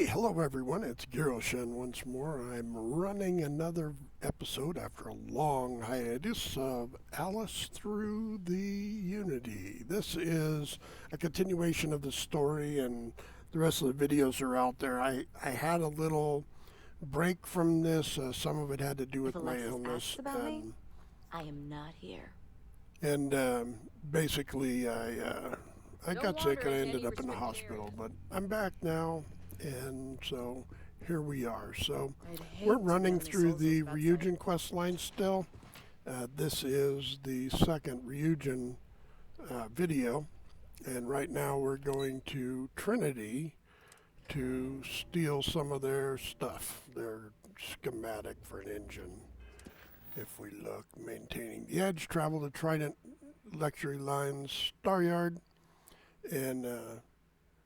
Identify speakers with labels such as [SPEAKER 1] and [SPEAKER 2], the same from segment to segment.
[SPEAKER 1] Hello everyone, it's Giroshin once more. I'm running another episode after a long hiatus of Alice Through the Unity. This is a continuation of the story and the rest of the videos are out there. I had a little break from this. Some of it had to do with
[SPEAKER 2] If
[SPEAKER 1] my
[SPEAKER 2] Alexis
[SPEAKER 1] illness.
[SPEAKER 2] asks about me, I am not here.
[SPEAKER 1] And basically I got sick and I ended up in the hospital, but I'm back now. And so here we are. So we're running through the Ryujin questline still. This is the second Ryujin video. And right now we're going to Trinity to steal some of their stuff, their schematic for an engine. If we look, maintaining the edge, travel to Trident Luxury Lines Star Yard, and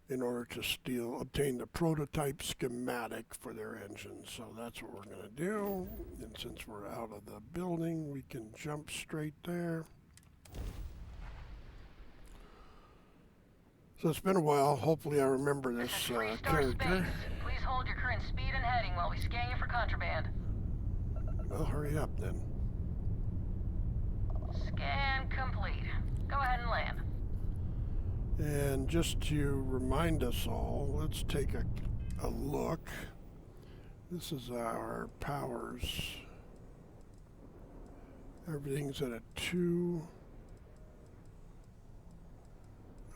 [SPEAKER 1] in order to obtain the prototype schematic for their engine. So that's what we're going to do. And since we're out of the building, we can jump straight there. So it's been a while. Hopefully I remember this character.
[SPEAKER 3] Please hold your current speed and heading while we scan you for contraband.
[SPEAKER 1] Well, hurry up then.
[SPEAKER 3] Scan complete. Go ahead and land.
[SPEAKER 1] And just to remind us all, let's take a look. This is our powers. Everything's at a 2.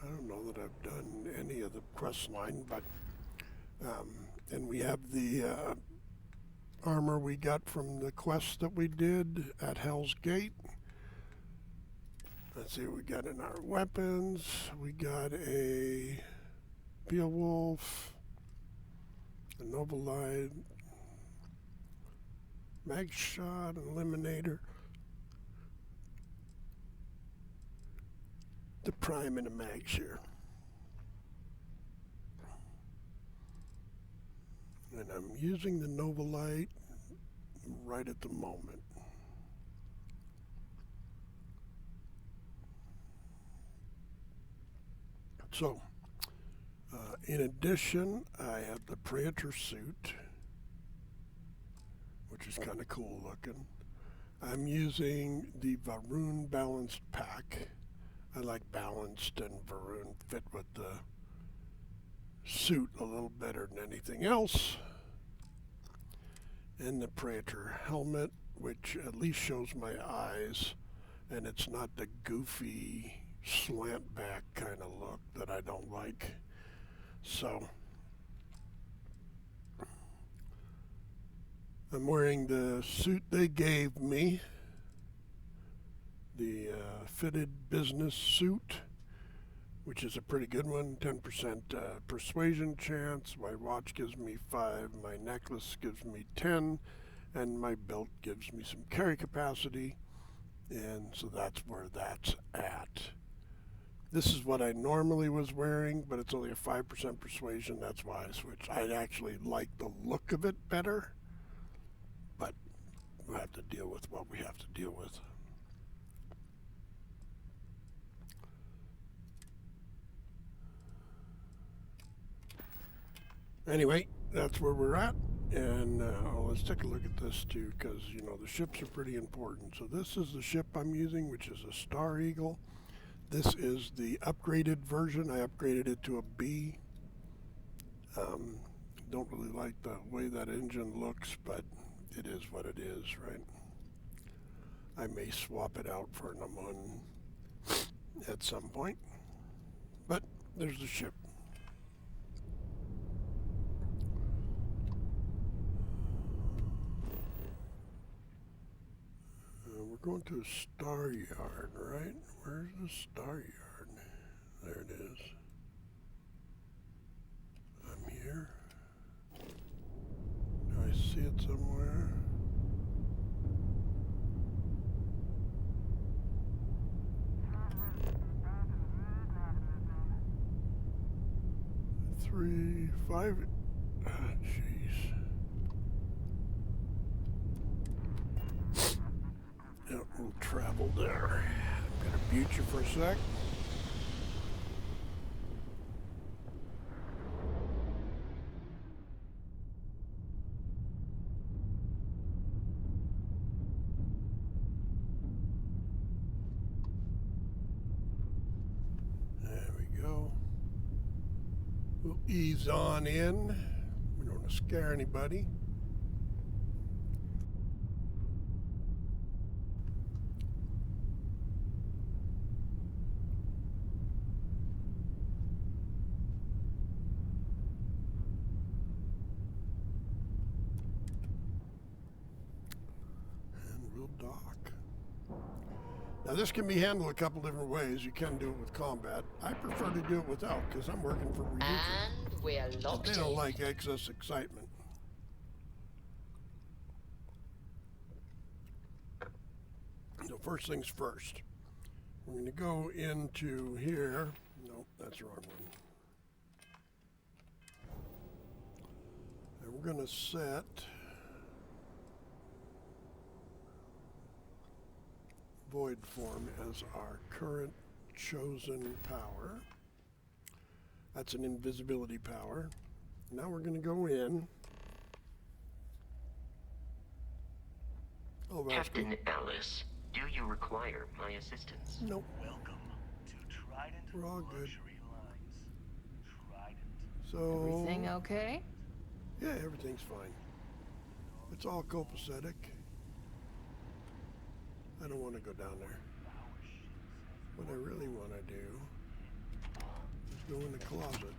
[SPEAKER 1] I don't know that I've done any of the quest line, but and we have the armor we got from the quest that we did at Hell's Gate. Let's see what we got in our weapons. We got a Beowulf, a Novolite, mag shot, an eliminator, the prime and a mag share. And I'm using the Novolite right at the moment. So, in addition, I have the Praetor suit, which is kind of cool looking. I'm using the Varun balanced pack. I like balanced, and Varun fit with the suit a little better than anything else. And the Praetor helmet, which at least shows my eyes, and it's not the goofy slant back kind of look that I don't like. So I'm wearing the suit they gave me, the fitted business suit, which is a pretty good one. 10% persuasion chance. My watch gives me 5, my necklace gives me 10, and my belt gives me some carry capacity, and so that's where that's at. This is what I normally was wearing, but it's only a 5% persuasion. That's why I switched. I actually like the look of it better, but we'll have to deal with what we have to deal with. Anyway, that's where we're at. And let's take a look at this too, because, you know, the ships are pretty important. So this is the ship I'm using, which is a Star Eagle. This is the upgraded version. I upgraded it to a B. Don't really like the way that engine looks, but it is what it is, right? I may swap it out for an M1 at some point. But there's the ship. We're going to a Star Yard, right? Where's the Star Yard? There it is. I'm here. Do I see it somewhere? Three, 5. Jeez. Yeah, we'll travel there. I'm gonna mute you for a sec. We'll ease on in. We don't want to scare anybody. And we'll dock. Now this can be handled a couple different ways. You can do it with combat. I prefer to do it without because I'm working for Ryujin.
[SPEAKER 4] And we're
[SPEAKER 1] And
[SPEAKER 4] locked
[SPEAKER 1] they don't
[SPEAKER 4] in.
[SPEAKER 1] like excess excitement. So first things first. We're going to go into here. No, that's the wrong one. And we're going to set void form as our current chosen power. That's an invisibility power. Now we're going to go in. Oh,
[SPEAKER 5] Captain Ellis, do you require my assistance?
[SPEAKER 1] Nope.
[SPEAKER 6] Welcome to Trident
[SPEAKER 1] We're all good.
[SPEAKER 6] Luxury Lines. Trident.
[SPEAKER 1] So
[SPEAKER 4] Everything okay?
[SPEAKER 1] yeah, everything's fine. It's all copacetic. I don't want to go down there. What I really want to do is go in the closet.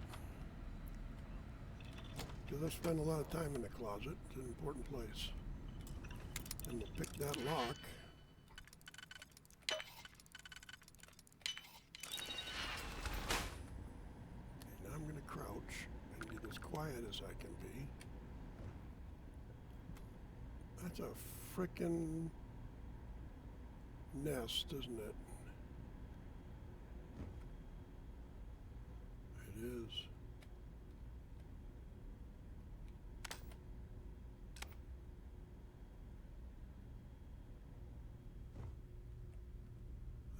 [SPEAKER 1] Because I spend a lot of time in the closet. It's an important place. And we'll pick that lock. And now I'm going to crouch and get as quiet as I can be. That's a frickin' nest, isn't it? It is.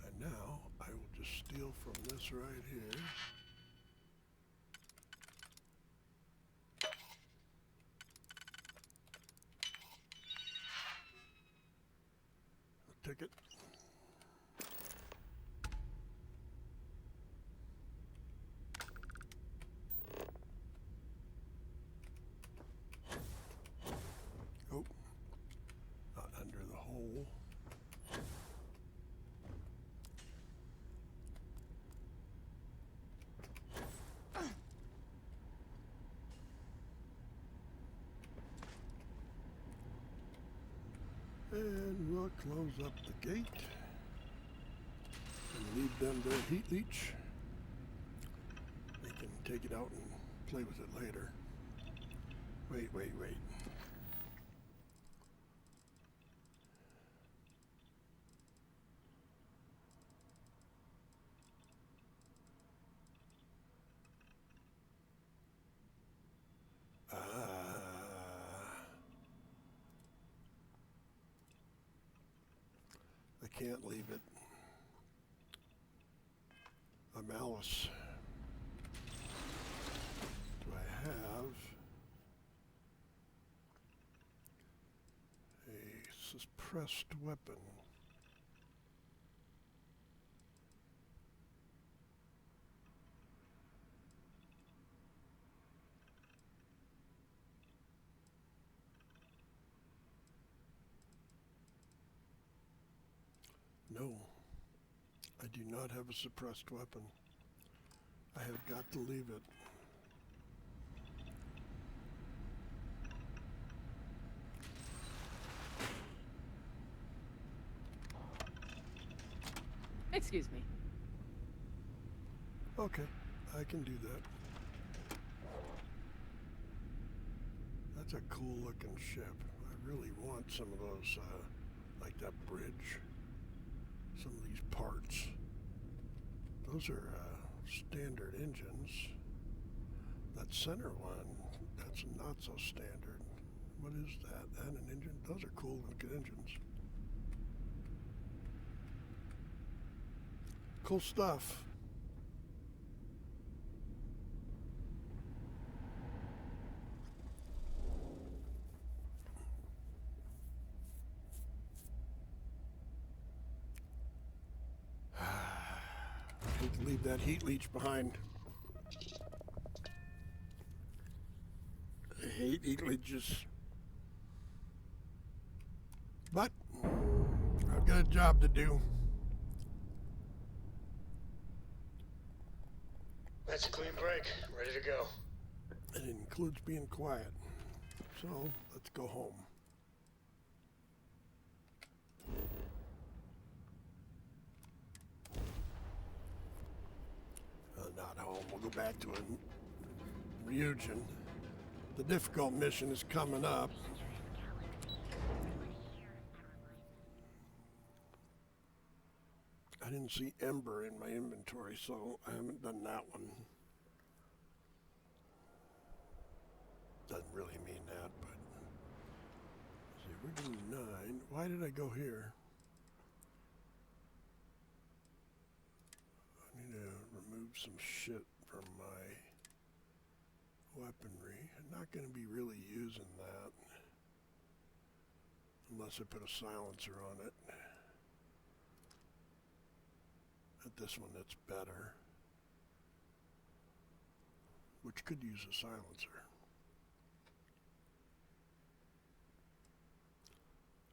[SPEAKER 1] And now I will just steal from this right here. A ticket. Oh, not under the hole. And we'll close up the gate and leave them their heat leech. They can take it out and play with it later. Wait. I can't leave it. A malice. Do I have a suppressed weapon? No, I do not have a suppressed weapon. I have got to leave it.
[SPEAKER 4] Excuse me.
[SPEAKER 1] Okay, I can do that. That's a cool looking ship. I really want some of those, like that bridge. Some of these parts. Those are standard engines. That center one, that's not so standard. What is that? That an engine? Those are cool looking engines. Cool stuff. Hate to leave that heat leech behind. hate Elidges. But I've got a job to do.
[SPEAKER 7] That's a clean break. Ready to go.
[SPEAKER 1] It includes being quiet. So let's go home. Not home. We'll go back to Ryujin. The difficult mission is coming up. I didn't see Ember in my inventory, so I haven't done that one. Doesn't really mean that, but... Let's see, we're doing 9. Why did I go here? I need to remove some shit from my weaponry. I'm not going to be really using that. Unless I put a silencer on it. At this one that's better. Which could use a silencer.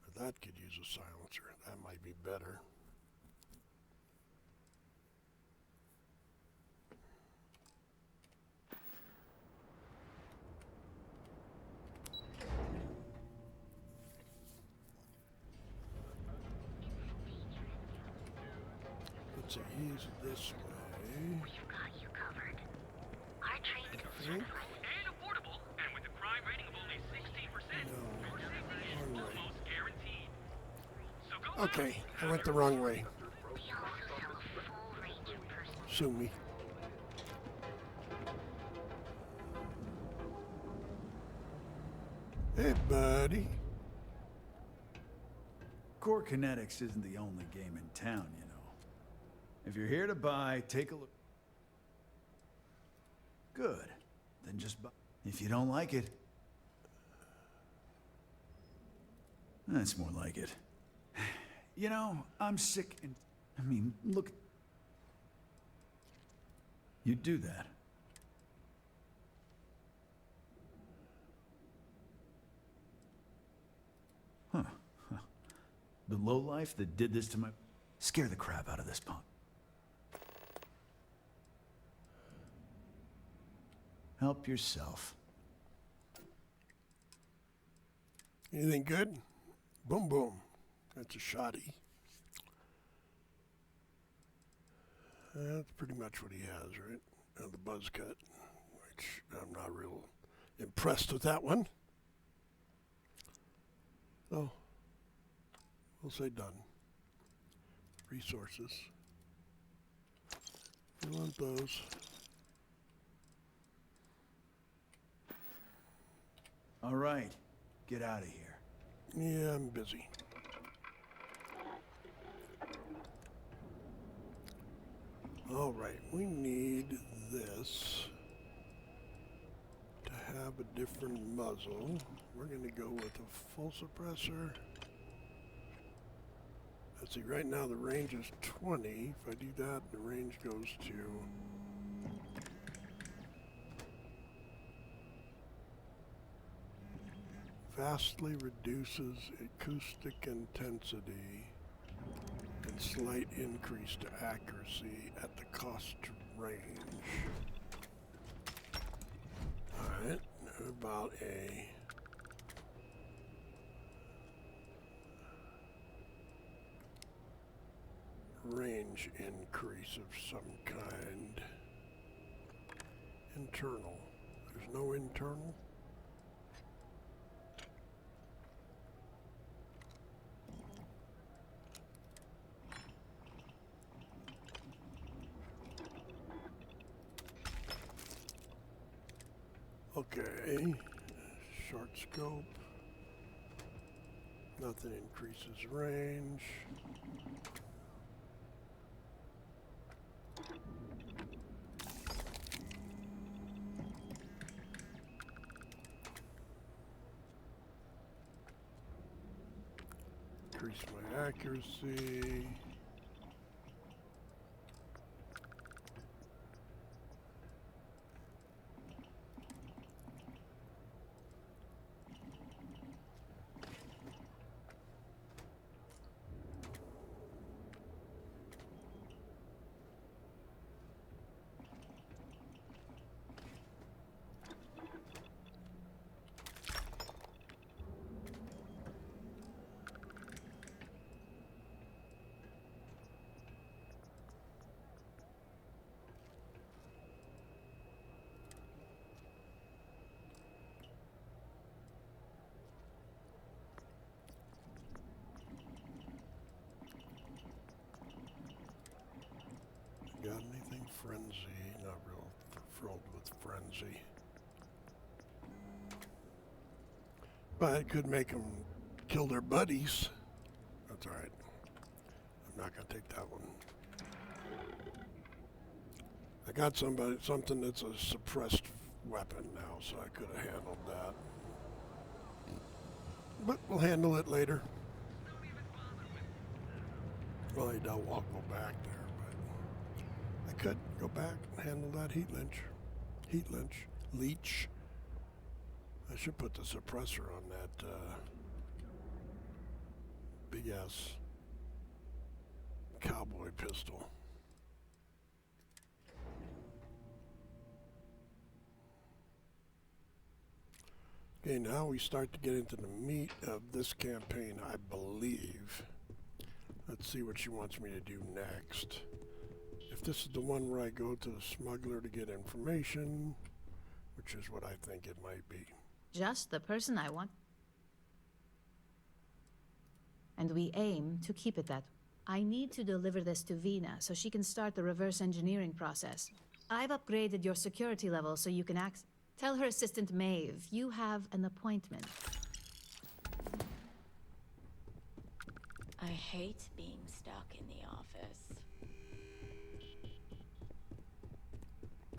[SPEAKER 1] Or that could use a silencer. That might be better. Let's see, he's this way.
[SPEAKER 8] We've got you covered. Our trained
[SPEAKER 1] I
[SPEAKER 8] certified
[SPEAKER 1] think.
[SPEAKER 9] And affordable, and with a crime rating of only 16%, your safety is
[SPEAKER 1] Wrong way.
[SPEAKER 9] almost guaranteed. So go
[SPEAKER 1] Okay, I went the wrong way.
[SPEAKER 8] we also sell a full range of personal
[SPEAKER 1] Sue me. Hey, buddy.
[SPEAKER 10] Core Kinetics isn't the only game in town, you know. If you're here to buy, take a look. Good. Then just buy. If you don't like it, that's more like it. You know, I'm sick and... I mean, look... You do that. Huh. The lowlife that did this to my... Scare the crap out of this punk. Help yourself.
[SPEAKER 1] Anything good? Boom, boom. That's a shotty. That's pretty much what he has, right? The buzz cut, which I'm not real impressed with that one. Oh, we'll say done. Resources. We want those.
[SPEAKER 10] All right, get out of here.
[SPEAKER 1] Yeah, I'm busy. All right, we need this to have a different muzzle. We're going to go with a full suppressor. Let's see, right now the range is 20. If I do that, the range goes to... Vastly reduces acoustic intensity and slight increase to accuracy at the cost range. Alright, how about a range increase of some kind? Internal. There's no internal? Okay, short scope, nothing increases range. Increase my accuracy. he? But it could make them kill their buddies. That's alright. I'm not gonna take that one. I got something that's a suppressed weapon now, so I could have handled that. But we'll handle it later. Well, I don't walk go back there, but I could go back and handle that heat leech. I should put the suppressor on that big ass cowboy pistol. Okay, now we start to get into the meat of this campaign, I believe. Let's see what she wants me to do next. If this is the one where I go to the smuggler to get information, which is what I think it might be.
[SPEAKER 11] Just the person I want. And we aim to keep it that. I need to deliver this to Vina so she can start the reverse engineering process. I've upgraded your security level so you can tell her assistant Maeve you have an appointment.
[SPEAKER 2] I hate being stuck in the office.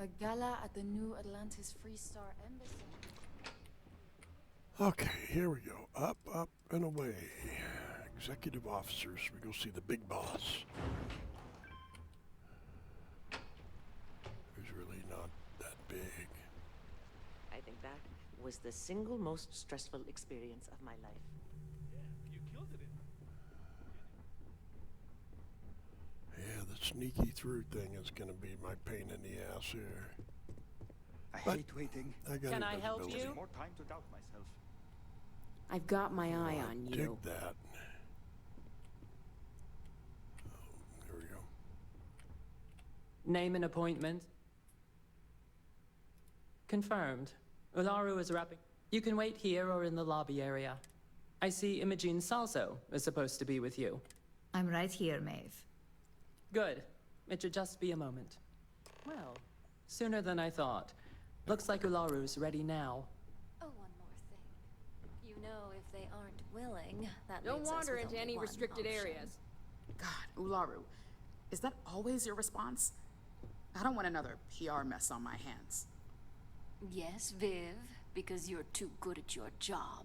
[SPEAKER 4] A gala at the New Atlantis Free Star Embassy.
[SPEAKER 1] Okay, here we go. Up, up, and away. Executive officers. We go see the big boss. Who's really not that big.
[SPEAKER 12] I think that was the single most stressful experience of my life.
[SPEAKER 9] You killed it.
[SPEAKER 1] Yeah, the sneaky through thing is going to be my pain in the ass here.
[SPEAKER 10] I
[SPEAKER 1] But
[SPEAKER 10] hate waiting.
[SPEAKER 1] I got
[SPEAKER 12] Can I help
[SPEAKER 1] invisibility.
[SPEAKER 12] you?
[SPEAKER 10] More time to doubt myself.
[SPEAKER 12] I've got my eye
[SPEAKER 1] Oh,
[SPEAKER 12] on
[SPEAKER 1] dig
[SPEAKER 12] you.
[SPEAKER 1] that. Oh, there we go.
[SPEAKER 12] Name and appointment. Confirmed. Ularu is wrapping. You can wait here or in the lobby area. I see Imogene Salso is supposed to be with you.
[SPEAKER 11] I'm right here, Maeve.
[SPEAKER 12] Good. It should just be a moment. Well, sooner than I thought. Looks like Ularu's ready now.
[SPEAKER 13] Oh, one more thing. You know, if they aren't willing, that
[SPEAKER 4] Don't
[SPEAKER 13] leaves us
[SPEAKER 4] wander
[SPEAKER 13] with
[SPEAKER 4] into
[SPEAKER 13] only
[SPEAKER 4] any
[SPEAKER 13] one
[SPEAKER 4] restricted
[SPEAKER 13] option.
[SPEAKER 4] areas.
[SPEAKER 14] God, Ularu, is that always your response? I don't want another PR mess on my hands.
[SPEAKER 13] Yes, Viv, because you're too good at your job.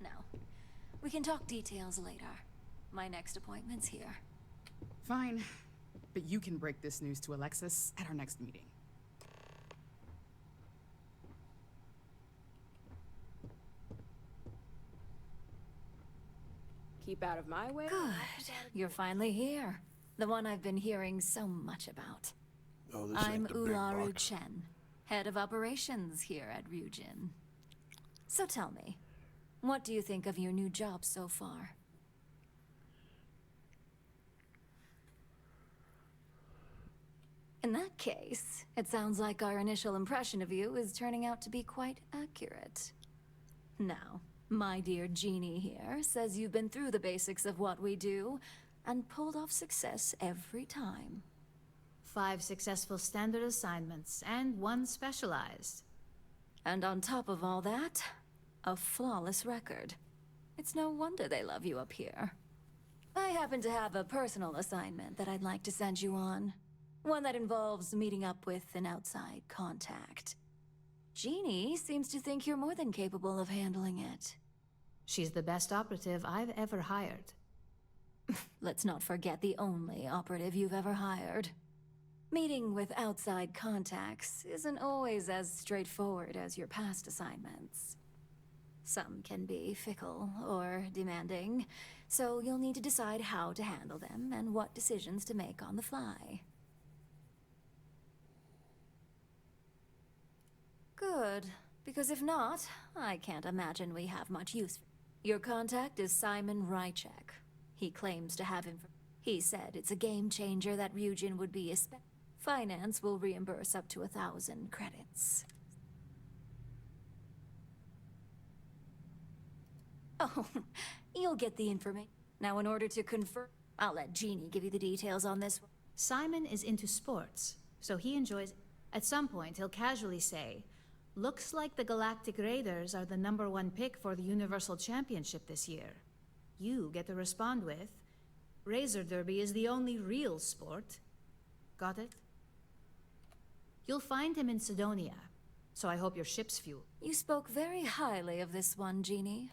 [SPEAKER 13] Now, we can talk details later. My next appointment's here.
[SPEAKER 14] Fine, but you can break this news to Alexis at our next meeting.
[SPEAKER 4] Keep out of my way.
[SPEAKER 13] Good. You're finally here. The one I've been hearing so much about.
[SPEAKER 1] Oh, this
[SPEAKER 13] I'm
[SPEAKER 1] ain't the big
[SPEAKER 13] Ularu
[SPEAKER 1] bucks.
[SPEAKER 13] Chen, head of operations here at Ryujin. So tell me, what do you think of your new job so far? In that case, it sounds like our initial impression of you is turning out to be quite accurate. Now, my dear Jeannie here says you've been through the basics of what we do and pulled off success every time.
[SPEAKER 11] 5 successful standard assignments and 1 specialized.
[SPEAKER 13] And on top of all that, a flawless record. It's no wonder they love you up here. I happen to have a personal assignment that I'd like to send you on. One that involves meeting up with an outside contact. Jeannie seems to think you're more than capable of handling it.
[SPEAKER 11] She's the best operative I've ever hired.
[SPEAKER 13] Let's not forget the only operative you've ever hired. Meeting with outside contacts isn't always as straightforward as your past assignments. Some can be fickle or demanding, so you'll need to decide how to handle them and what decisions to make on the fly. Good, because if not, I can't imagine we have much use. Your contact is Simon Rychek. He claims to have He said it's a game changer that Ryujin would be Finance will reimburse up to 1,000 credits. Oh, you'll get the information. Now, in order to confirm, I'll let Jeannie give you the details on this one.
[SPEAKER 11] Simon is into sports, so he enjoys... At some point, he'll casually say, "Looks like the Galactic Raiders are the #1 pick for the Universal Championship this year." You get to respond with, "Razor Derby is the only real sport." Got it? You'll find him in Sidonia, so I hope your ship's fuel.
[SPEAKER 13] You spoke very highly of this one, Jeannie.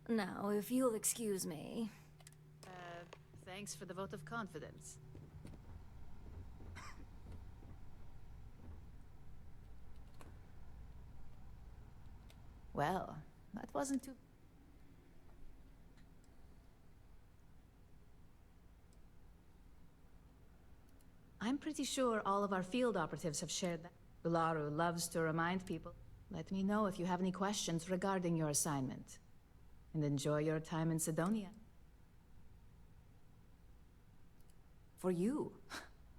[SPEAKER 13] Now, if you'll excuse me.
[SPEAKER 11] Thanks for the vote of confidence. Well, that wasn't too... I'm pretty sure all of our field operatives have shared that. Ularu loves to remind people. Let me know if you have any questions regarding your assignment. And enjoy your time in Sidonia. For you?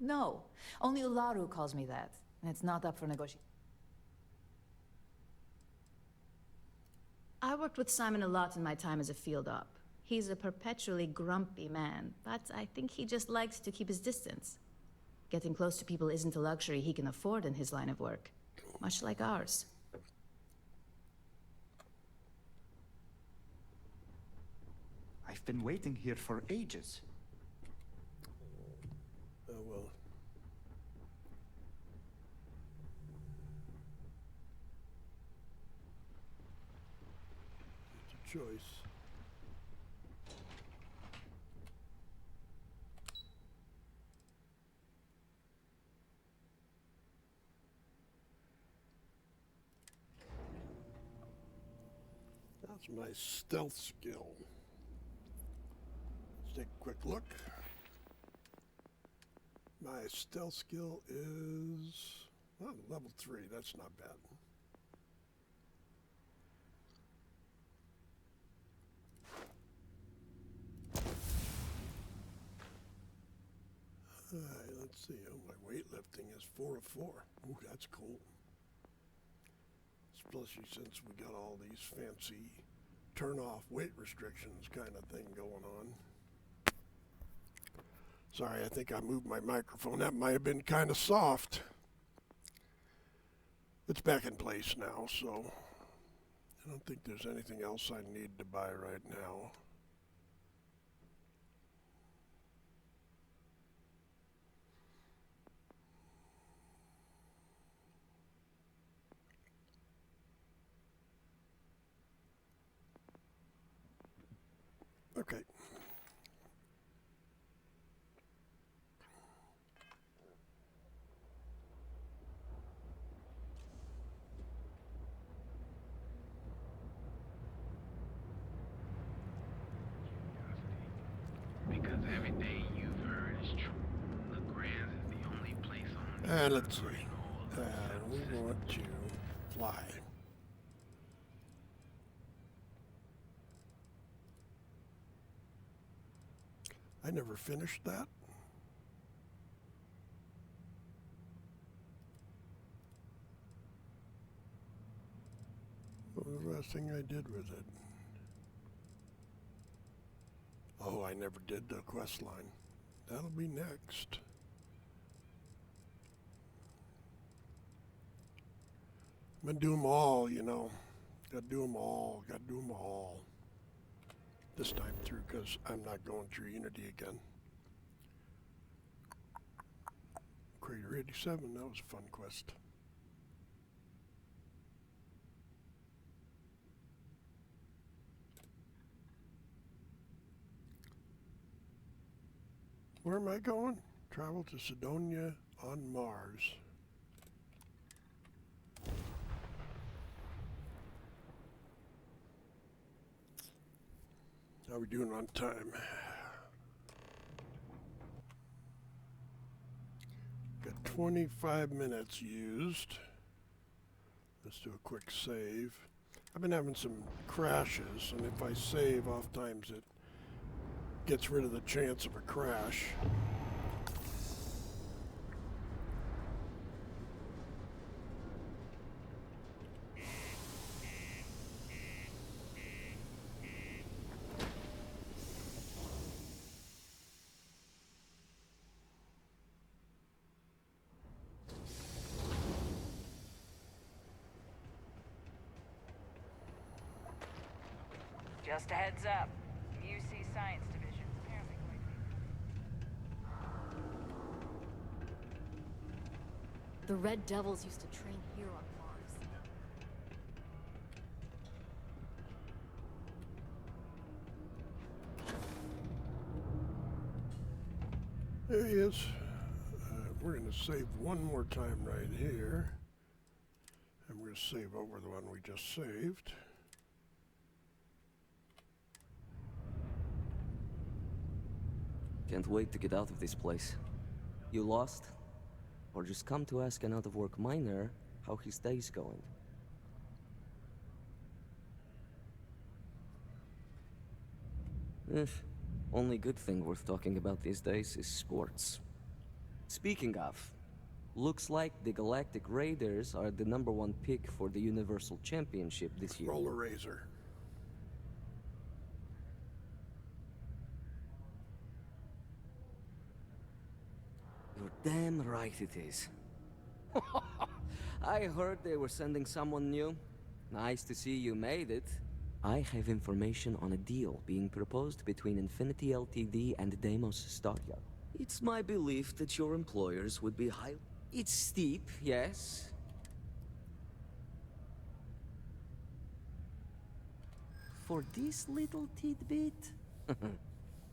[SPEAKER 11] No, only Ularu calls me that, and it's not up for negotiation. I worked with Simon a lot in my time as a field op. He's a perpetually grumpy man, but I think he just likes to keep his distance. Getting close to people isn't a luxury he can afford in his line of work, much like ours.
[SPEAKER 15] I've been waiting here for ages.
[SPEAKER 1] Oh, well. It's a choice. That's my stealth skill. Let's take a quick look. My stealth skill is level 3. That's not bad. All right, let's see. Oh, my weightlifting is 4 of 4. Ooh, that's cool. Especially since we got all these fancy turn-off weight restrictions kind of thing going on. Sorry, I think I moved my microphone. That might have been kind of soft. It's back in place now, so I don't think there's anything else I need to buy right now. Okay.
[SPEAKER 9] Because everything you've heard is true. LeGrand is the only place on
[SPEAKER 1] And let's see. We want to fly. I never finished that. What was the last thing I did with it? Oh, I never did the quest line. That'll be next. I'm gonna do them all, you know. Gotta do them all. Gotta do them all. This time through, because I'm not going through Unity again. Crater 87, that was a fun quest. Where am I going? Travel to Sidonia on Mars. How are we doing on time? Got 25 minutes used. Let's do a quick save. I've been having some crashes, and if I save, oftentimes it gets rid of the chance of a crash.
[SPEAKER 3] Just a heads up. UC Science Division's apparently going to...
[SPEAKER 13] The Red Devils used to train here on Mars.
[SPEAKER 1] There he is. We're going to save one more time right here. And we're going to save over the one we just saved.
[SPEAKER 16] Can't wait to get out of this place. You lost? Or just come to ask an out-of-work miner how his day's going? Only good thing worth talking about these days is sports. Speaking of, looks like the Galactic Raiders are the #1 pick for the Universal Championship this year.
[SPEAKER 1] Roller Razor.
[SPEAKER 16] You're damn right it is. I heard they were sending someone new. Nice to see you made it. I have information on a deal being proposed between Infinity Ltd and Deimos Staria. It's my belief that your employers would be high. It's steep, yes. For this little tidbit?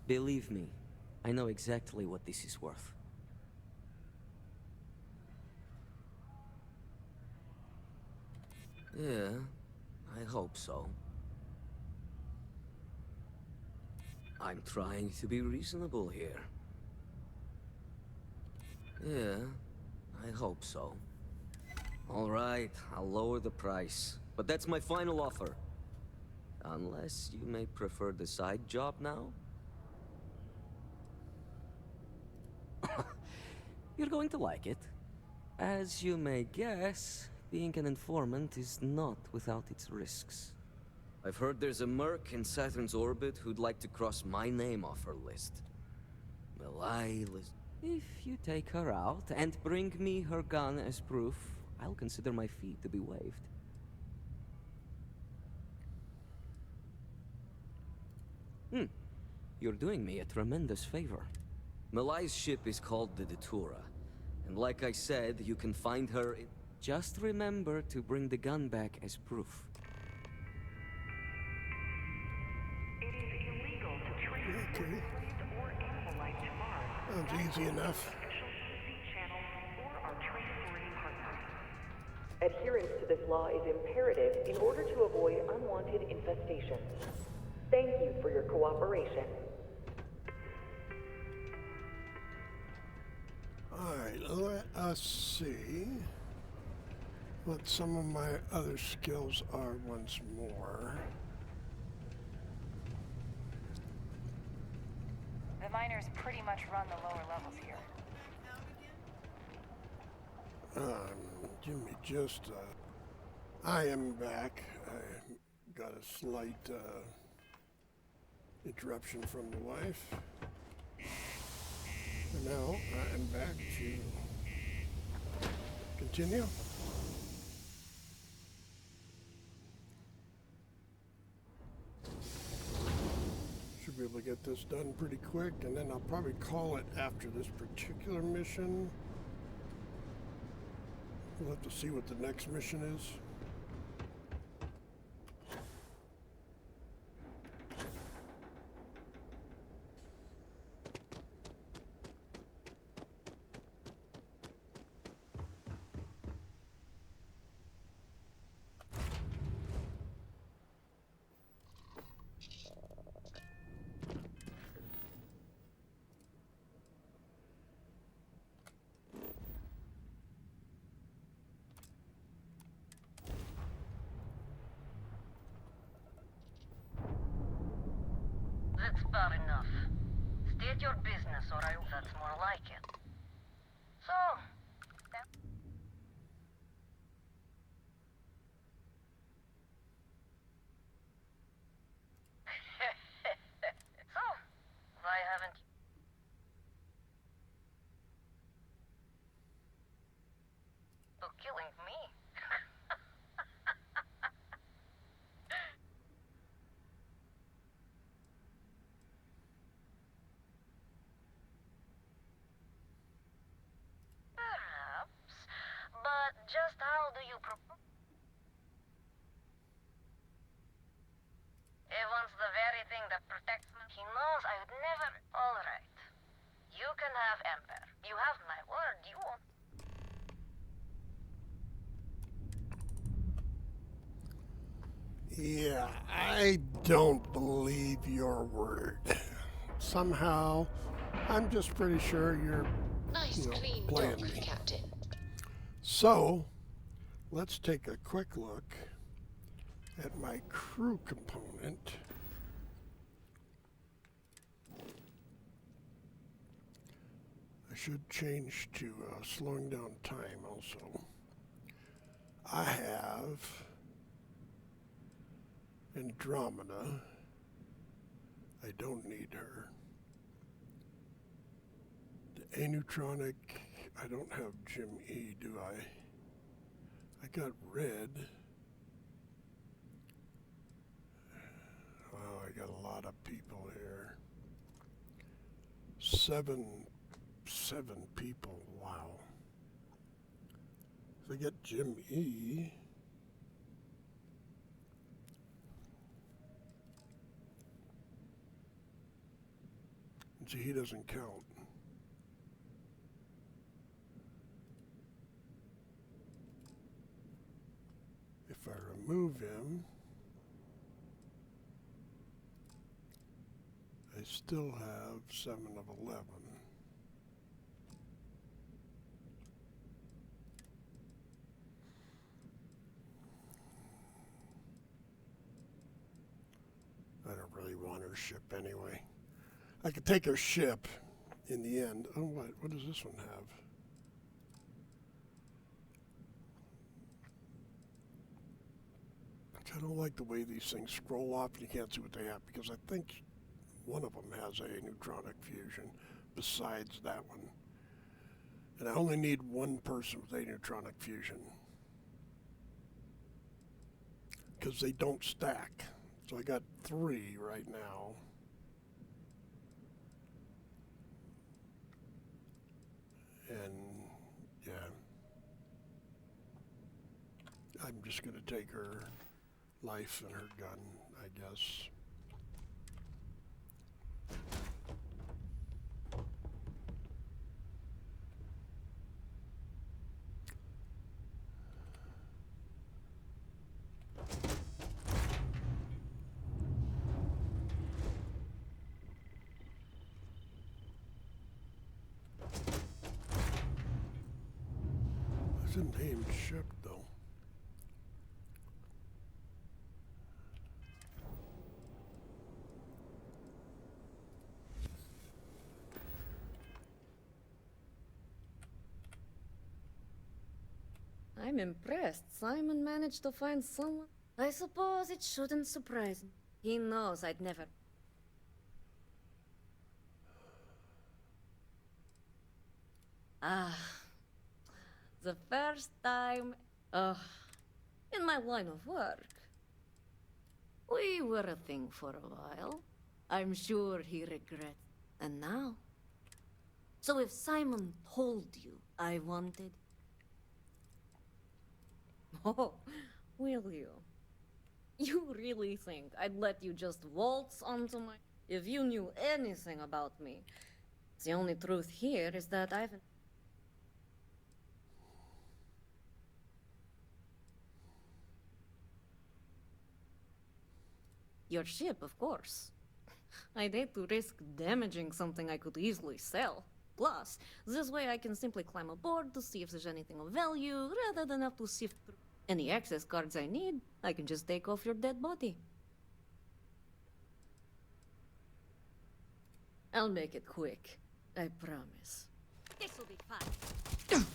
[SPEAKER 16] Believe me, I know exactly what this is worth. Yeah, I hope so. I'm trying to be reasonable here. Yeah, I hope so. All right, I'll lower the price. But that's my final offer. Unless you may prefer the side job now? You're going to like it. As you may guess, being an informant is not without its risks. I've heard there's a merc in Saturn's orbit who'd like to cross my name off her list. Well, if you take her out and bring me her gun as proof, I'll consider my fee to be waived. You're doing me a tremendous favor. Malai's ship is called the Datura, and like I said, you can find her in... Just remember to bring the gun back as proof.
[SPEAKER 8] It is illegal to transport plant or animal life to Mars.
[SPEAKER 1] Sounds easy enough.
[SPEAKER 8] Official UC channels or our transporting partners.
[SPEAKER 17] Adherence to this law is imperative in order to avoid unwanted infestations. Thank you for your cooperation.
[SPEAKER 1] Alright, let us see what some of my other skills are once more.
[SPEAKER 3] The miners pretty much run the lower levels here.
[SPEAKER 1] Give me just I am back. I got a slight interruption from the wife. And now I am back to continue. Should be able to get this done pretty quick, and then I'll probably call it after this particular mission. We'll have to see what the next mission is.
[SPEAKER 3] That's about enough. State your business, or that's more like it. So... so, why haven't you... So killing me? wants the very thing that protects me. He knows I would never... Alright. You can have Ember. You have my word. You won't...
[SPEAKER 1] Yeah, I don't believe your word. Somehow, I'm just pretty sure you're playing me.
[SPEAKER 18] Captain.
[SPEAKER 1] So, let's take a quick look at my crew component. I should change to slowing down time also. I have Andromeda. I don't need her. The Anutronic, I don't have Jim E, do I? I got Red. Wow, I got a lot of people here. Seven people, wow. If I get Jim E, see, he doesn't count. If I remove him, I still have 7 of 11. I don't really want her ship anyway. I could take her ship in the end. Oh, what does this one have? I don't like the way these things scroll off and you can't see what they have, because I think one of them has a neutronic fusion besides that one. And I only need one person with a neutronic fusion, because they don't stack. So I got 3 right now. And yeah, I'm just going to take her life and her gun, I guess. It's a named ship, though.
[SPEAKER 3] I'm impressed. Simon managed to find someone. I suppose it shouldn't surprise me. He knows I'd never... Ah, the first time, in my line of work. We were a thing for a while. I'm sure he regrets. And now? So if Simon told you I wanted... Oh, will you? You really think I'd let you just waltz onto my... If you knew anything about me, the only truth here is that I've... Your ship, of course. I'd hate to risk damaging something I could easily sell. Plus, this way I can simply climb aboard to see if there's anything of value, rather than have to sift through any access cards I need. I can just take off your dead body. I'll make it quick. I promise. This'll be fine.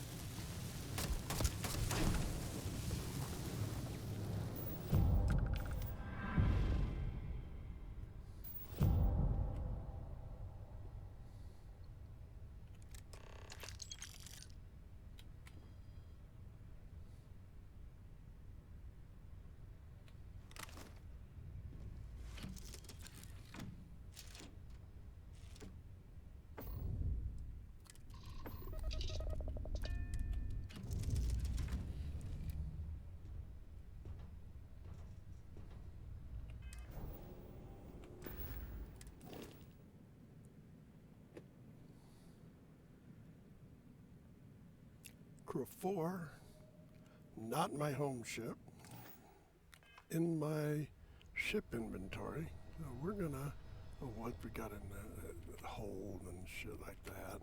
[SPEAKER 1] Crew of 4. Not my home ship. In my ship inventory. So we're gonna... Oh, what we got in the hold and shit like that.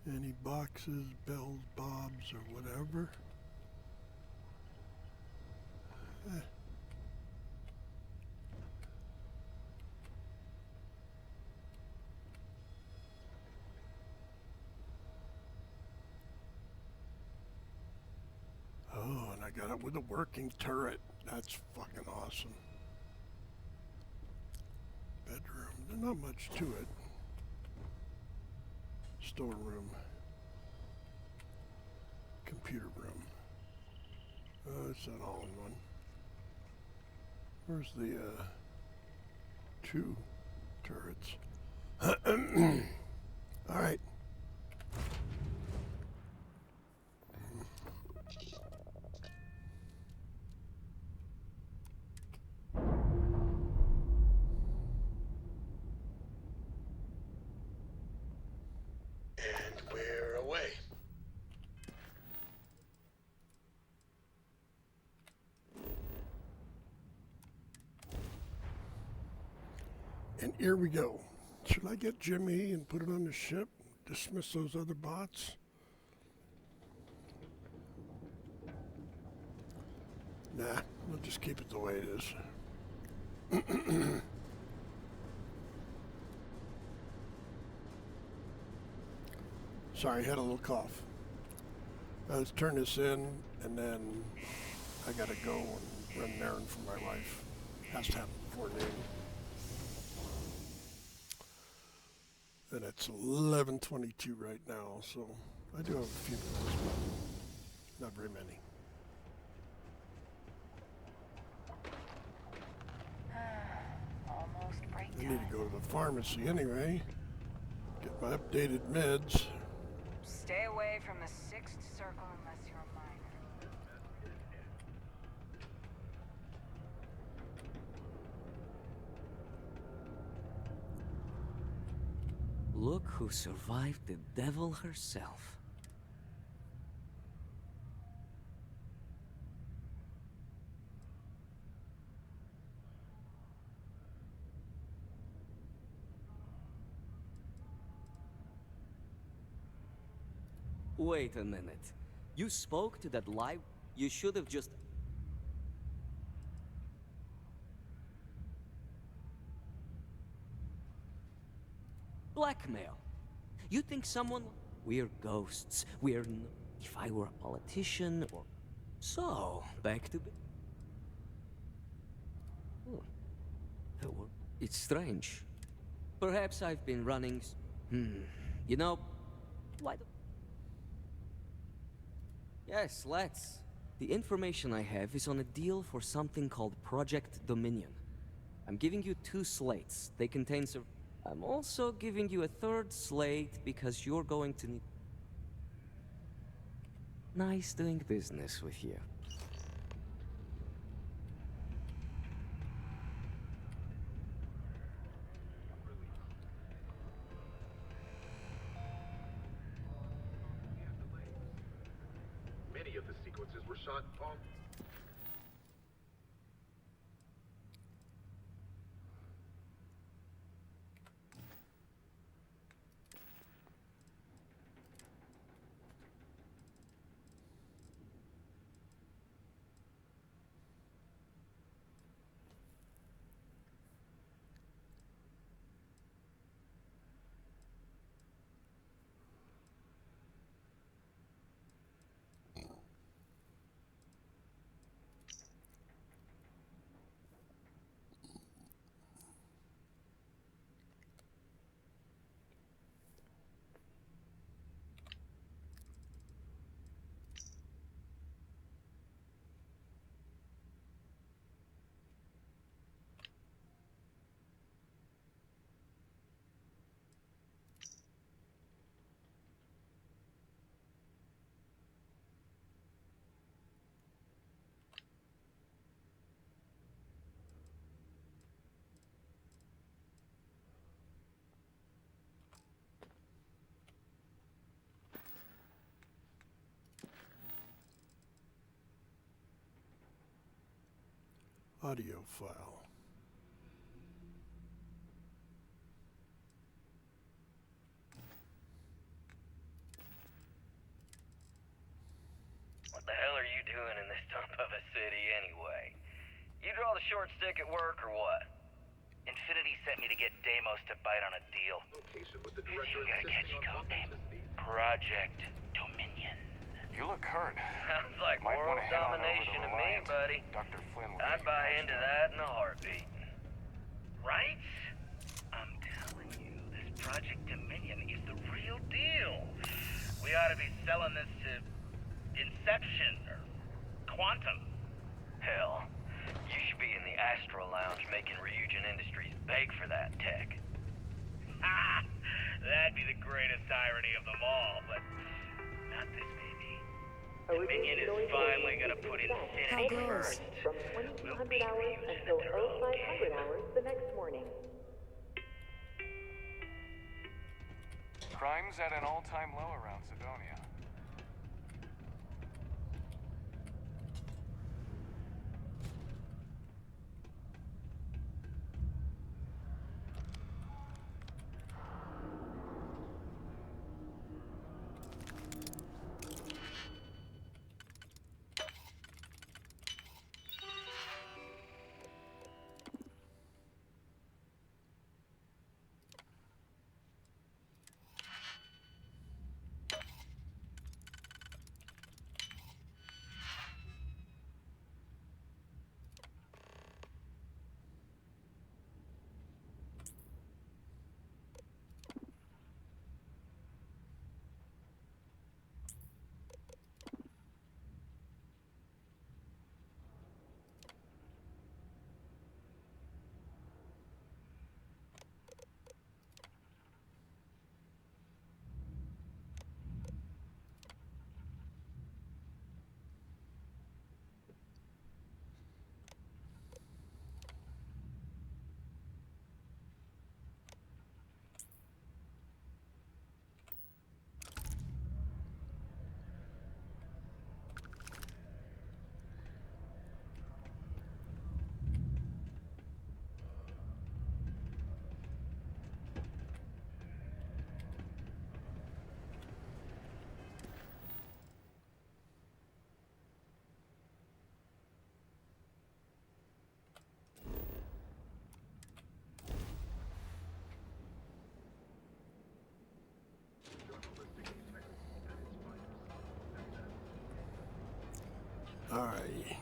[SPEAKER 1] Any boxes, bells, bobs, or whatever. Oh, and I got it with a working turret. That's fucking awesome. Bedroom. There's not much to it. Storeroom. Computer room. Oh, it's an all-in-one. Where's the, 2 turrets? All right.
[SPEAKER 7] And we're away.
[SPEAKER 1] And here we go. Should I get Jimmy and put it on the ship? Dismiss those other bots? Nah, we'll just keep it the way it is. Sorry, I had a little cough. Let's turn this in, and then I gotta go and run an errand for my wife. Has to happen before noon. And it's 11:22 right now, so I do have a few minutes, but not very many.
[SPEAKER 8] Almost break
[SPEAKER 1] I need to go to the pharmacy anyway. Get my updated meds.
[SPEAKER 8] Stay away from the sixth circle unless you're a minor.
[SPEAKER 16] Look who survived the devil herself. Wait a minute. You spoke to that live... You should have just... Blackmail. You think someone... We're ghosts. We're... If I were a politician or... So, back to... Oh. It's strange. Perhaps I've been running... You know... Why the... Yes, let's. The information I have is on a deal for something called Project Dominion. I'm giving you 2 slates. They contain I'm also giving you a 3rd slate because you're going to need... Nice doing business with you.
[SPEAKER 9] Many of the sequences were shot on...
[SPEAKER 1] audio file.
[SPEAKER 18] What the hell are you doing in this dump of a city anyway? You draw the short stick at work or what?
[SPEAKER 6] Infinity sent me to get Deimos to bite on a deal.
[SPEAKER 7] Location with the
[SPEAKER 6] You
[SPEAKER 7] director
[SPEAKER 6] got a catchy code name. Project Dominion.
[SPEAKER 9] You look hurt.
[SPEAKER 18] Sounds like
[SPEAKER 9] Might
[SPEAKER 18] world
[SPEAKER 9] wanna head on over
[SPEAKER 18] domination
[SPEAKER 9] to
[SPEAKER 18] to me,
[SPEAKER 9] Reliant.
[SPEAKER 18] buddy.
[SPEAKER 9] Dr. Flynn will
[SPEAKER 18] I'd
[SPEAKER 9] get you
[SPEAKER 18] buy
[SPEAKER 9] patched
[SPEAKER 18] into
[SPEAKER 9] up.
[SPEAKER 18] that in a heartbeat.
[SPEAKER 6] Right? I'm telling you, this Project Dominion is the real deal. We ought to be selling this to Inception or Quantum.
[SPEAKER 18] Hell, you should be in the Astro Lounge making Ryujin Industries beg for that tech.
[SPEAKER 6] Ha! That'd be the greatest irony of them all, but not this baby. Dominion is finally gonna put Infinity first.
[SPEAKER 17] From 2200 hours until 0500 hours the next morning.
[SPEAKER 9] Crime's at an all-time low around Sidonia.
[SPEAKER 1] All right.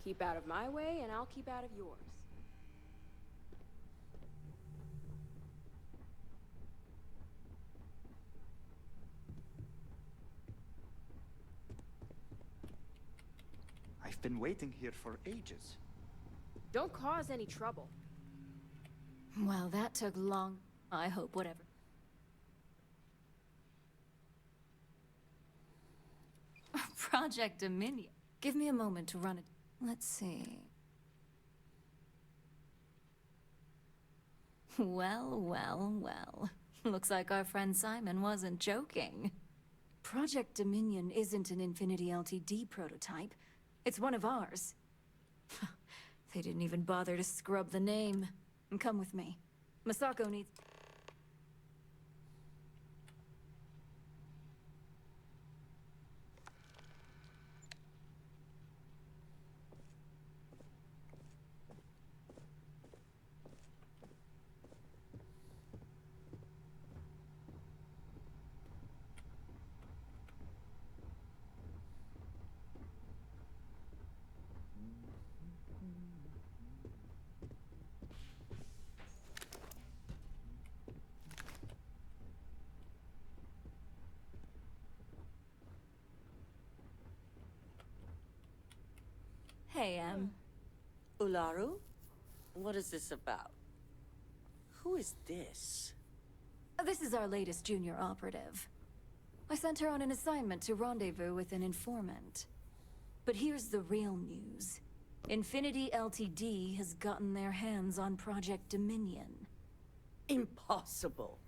[SPEAKER 19] Keep out of my way, and I'll keep out of yours.
[SPEAKER 15] I've been waiting here for ages.
[SPEAKER 19] Don't cause any trouble.
[SPEAKER 13] Well, that took long. I hope whatever. Project Dominion. Give me a moment to run it. Let's see. Well, well, well. Looks like our friend Simon wasn't joking. Project Dominion isn't an Infinity LTD prototype. It's one of ours. They didn't even bother to scrub the name. Come with me. Masako needs...
[SPEAKER 20] Ularu? What is this about? Who is this?
[SPEAKER 13] This is our latest junior operative. I sent her on an assignment to rendezvous with an informant. But here's the real news. Infinity Ltd. has gotten their hands on Project Dominion.
[SPEAKER 20] Impossible.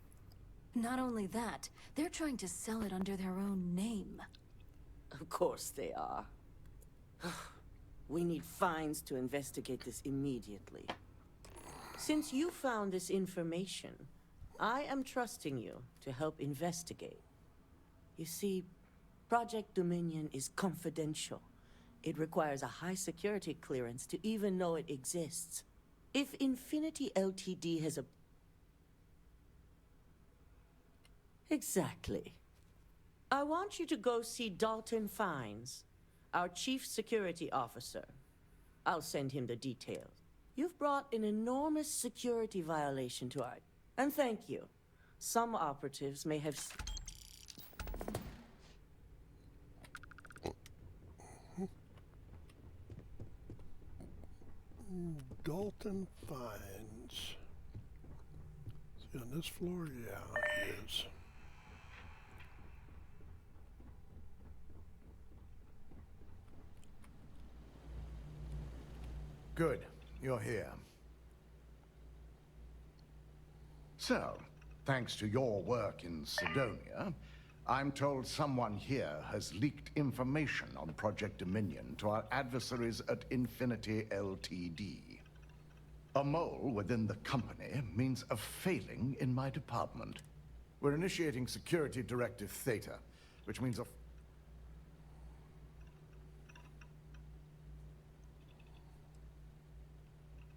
[SPEAKER 13] Not only that, they're trying to sell it under their own name.
[SPEAKER 20] Of course they are. We need fines to investigate this immediately. Since you found this information, I am trusting you to help investigate. You see, Project Dominion is confidential. It requires a high security clearance to even know it exists. If Infinity Ltd. has a... Exactly. I want you to go see Dalton Fines, our chief security officer. I'll send him the details. You've brought an enormous security violation to our... And thank you. Some operatives may have...
[SPEAKER 1] Dalton Fines. See, on this floor? Yeah, it is.
[SPEAKER 21] Good. You're here. So, thanks to your work in Sidonia, I'm told someone here has leaked information on Project Dominion to our adversaries at Infinity Ltd. A mole within the company means a failing in my department.
[SPEAKER 22] We're initiating Security Directive Theta, which means a...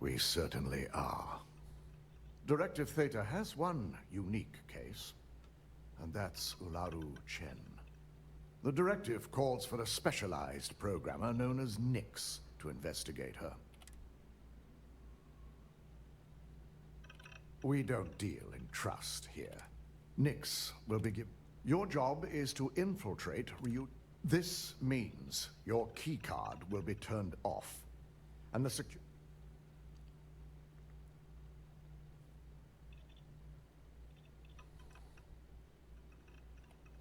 [SPEAKER 21] We certainly are. Directive Theta has one unique case, and that's Ularu Chen. The directive calls for a specialized programmer known as Nix to investigate her. We don't deal in trust here. Nix will be given... Your job is to infiltrate Ryujin. This means your keycard will be turned off, and the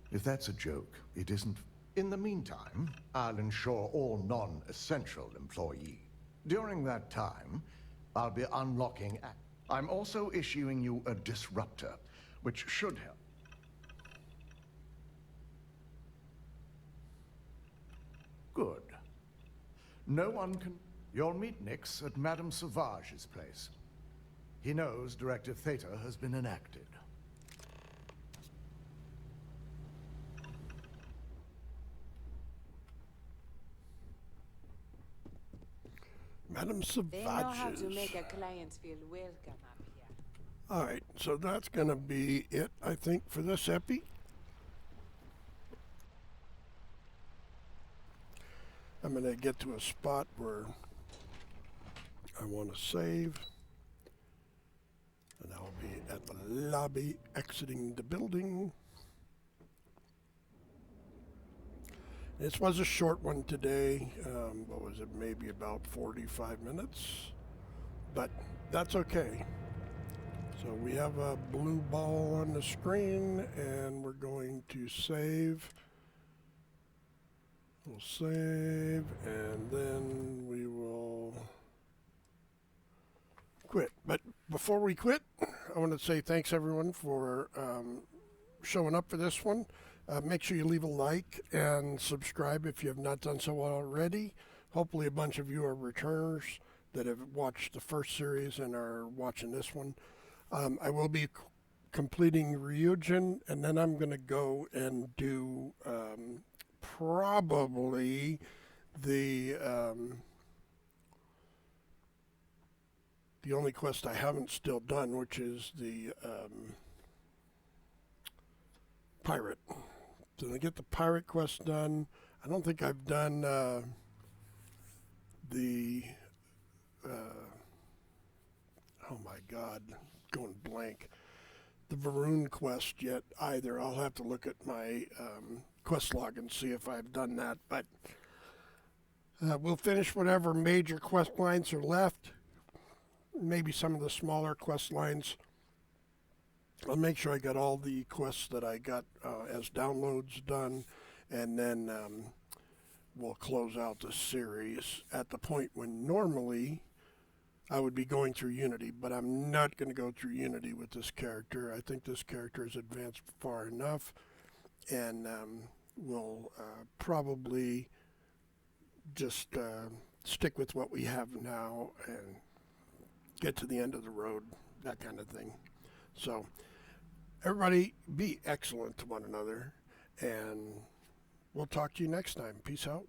[SPEAKER 21] If that's a joke, it isn't. In the meantime, I'll ensure all non-essential employees. During that time, I'll be unlocking... I'm also issuing you a disruptor, which should help. Good. No one can... You'll meet Nix at Madame Sauvage's place. He knows Directive Theta has been enacted.
[SPEAKER 1] Madame Sauvage's.
[SPEAKER 19] They know how to make a client feel welcome up here.
[SPEAKER 1] Alright, so that's gonna be it, I think, for this epi. I'm gonna get to a spot where I want to save. And I'll be at the lobby exiting the building. This was a short one today. What was it? Maybe about 45 minutes. But that's okay. So we have a blue ball on the screen and we're going to save. We'll save and then we will quit. But before we quit, I want to say thanks everyone for showing up for this one. Make sure you leave a like and subscribe if you have not done so already. Hopefully a bunch of you are returners that have watched the first series and are watching this one. I will be completing Ryujin, and then I'm going to go and do probably the only quest I haven't still done, which is the pirate. So I get the pirate quest done. I don't think I've done oh my god, going blank, the Varun quest yet either. I'll have to look at my quest log and see if I've done that. But We'll finish whatever major quest lines are left. Maybe some of the smaller quest lines. I'll make sure I got all the quests that I got as downloads done, and then we'll close out the series at the point when normally I would be going through Unity, but I'm not going to go through Unity with this character. I think this character is advanced far enough, and we'll probably just stick with what we have now and get to the end of the road, that kind of thing. So everybody be excellent to one another, and we'll talk to you next time. Peace out.